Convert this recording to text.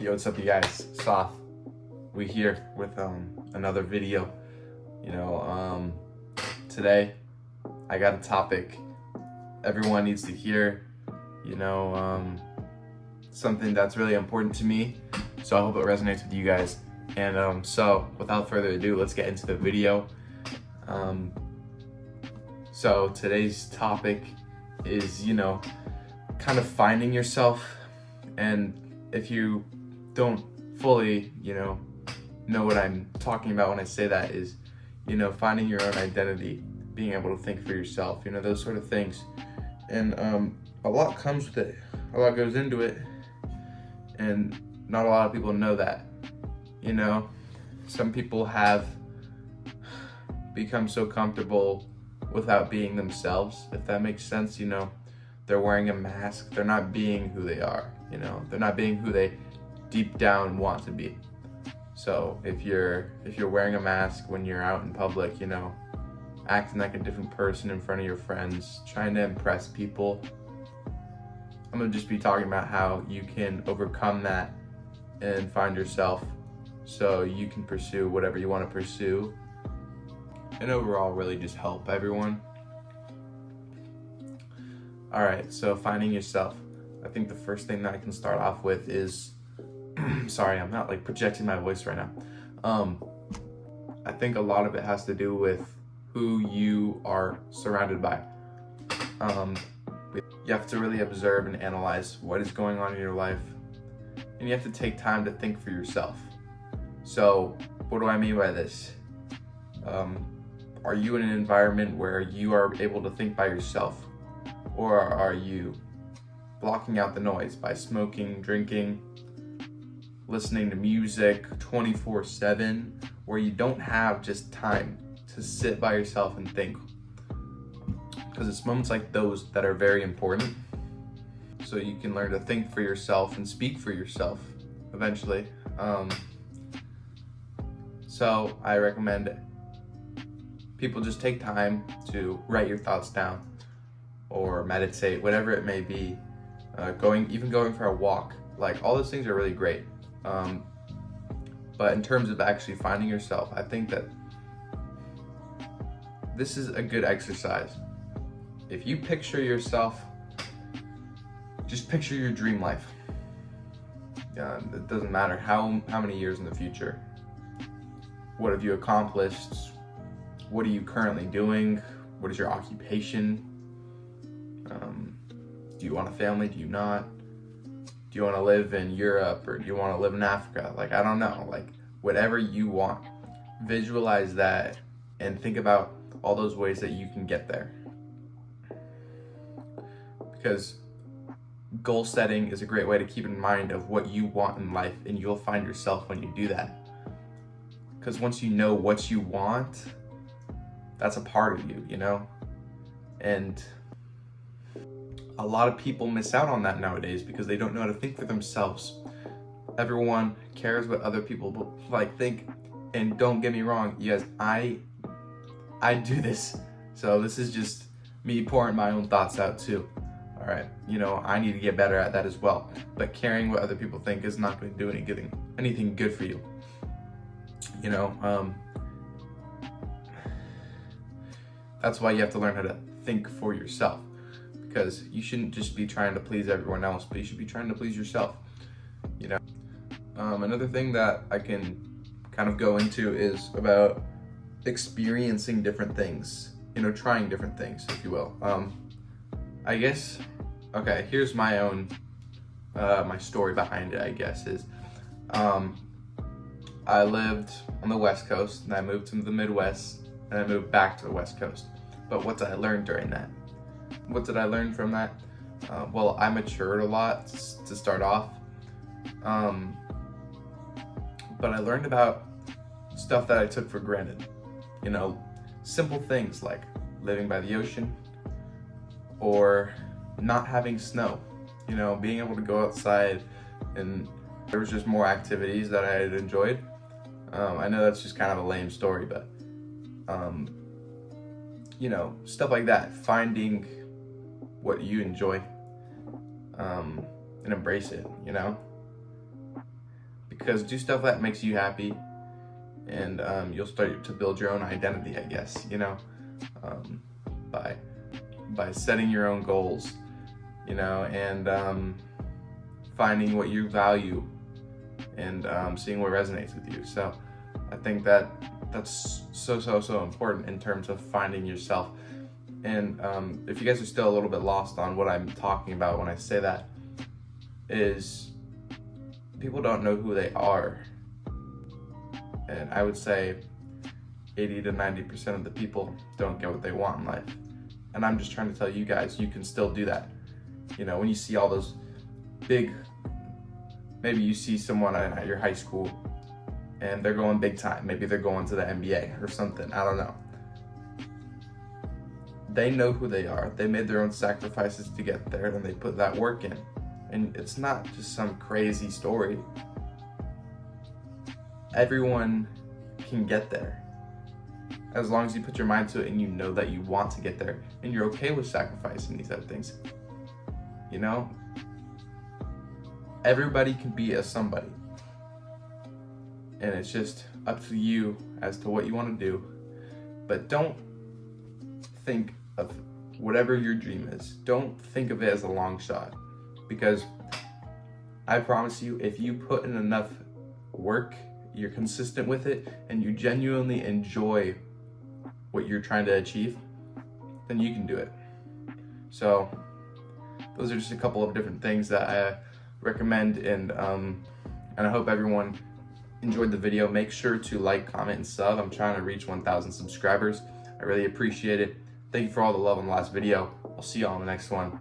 Yo, what's up, you guys? Soft. We here with another video. Today I got a topic everyone needs to hear. Something that's really important to me. So I hope it resonates with you guys. And so without further ado, let's get into the video. So today's topic is, kind of finding yourself. And if you don't fully, know what I'm talking about when I say that is, finding your own identity, being able to think for yourself, those sort of things. And a lot comes with it, a lot goes into it, and not a lot of people know that. Some people have become so comfortable without being themselves, if that makes sense. They're wearing a mask, they're not being who they are, they're not being who they deep down want to be. So if you're wearing a mask when you're out in public, acting like a different person in front of your friends, trying to impress people, I'm gonna just be talking about how you can overcome that and find yourself so you can pursue whatever you want to pursue, and overall really just help everyone. All right, so finding yourself. I think the first thing that I can start off with is, sorry, I'm not like projecting my voice right now. I think a lot of it has to do with who you are surrounded by. You have to really observe and analyze what is going on in your life, and you have to take time to think for yourself. So what do I mean by this? Are you in an environment where you are able to think by yourself? Or are you blocking out the noise by smoking, drinking, listening to music 24/7, where you don't have just time to sit by yourself and think? Because it's moments like those that are very important, so you can learn to think for yourself and speak for yourself eventually. So I recommend people just take time to write your thoughts down or meditate, whatever it may be. Going for a walk, like all those things are really great. But in terms of actually finding yourself, I think that this is a good exercise. If you picture yourself, just picture your dream life. It doesn't matter how many years in the future. What have you accomplished? What are you currently doing? What is your occupation? Do you want a family? Do you not? Do you want to live in Europe, or do you want to live in Africa? I don't know. Whatever you want, visualize that and think about all those ways that you can get there. Because goal setting is a great way to keep in mind of what you want in life, and you'll find yourself when you do that. Because once you know what you want, that's a part of you, And a lot of people miss out on that nowadays because they don't know how to think for themselves. Everyone cares what other people think, and don't get me wrong, yes, I do this. So this is just me pouring my own thoughts out too. All right, I need to get better at that as well. But caring what other people think is not going to do anything good for you. That's why you have to learn how to think for yourself, because you shouldn't just be trying to please everyone else, but you should be trying to please yourself. Another thing that I can kind of go into is about experiencing different things, trying different things, if you will. I guess, okay, here's my own, my story behind it, I guess, is, I lived on the West Coast, and I moved to the Midwest, and I moved back to the West Coast. But what did I learn during that? What did I learn from that? Well, I matured a lot to start off. But I learned about stuff that I took for granted. Simple things like living by the ocean, or not having snow. Being able to go outside, and there was just more activities that I had enjoyed. I know that's just kind of a lame story, but stuff like that, finding what you enjoy, and embrace it, because do stuff that makes you happy, and you'll start to build your own identity, I guess, you know, by setting your own goals, you know, and finding what you value, and seeing what resonates with you. So I think that's so important in terms of finding yourself. And if you guys are still a little bit lost on what I'm talking about when I say that, is people don't know who they are. And I would say 80 to 90% of the people don't get what they want in life. And I'm just trying to tell you guys, you can still do that. You know, when you see all those big, maybe you see someone at your high school and they're going big time. Maybe they're going to the NBA or something, I don't know. They know who they are. They made their own sacrifices to get there, and they put that work in. And it's not just some crazy story. Everyone can get there, as long as you put your mind to it and you know that you want to get there and you're okay with sacrificing these other things. You know, everybody can be a somebody, and it's just up to you as to what you want to do. But don't think of whatever your dream is, don't think of it as a long shot, because I promise you, if you put in enough work, you're consistent with it, and you genuinely enjoy what you're trying to achieve, then you can do it. So those are just a couple of different things that I recommend, and I hope everyone enjoyed the video. Make sure to like, comment, and sub. I'm trying to reach 1,000 subscribers. I really appreciate it. Thank you for all the love on the last video. I'll see you all in the next one.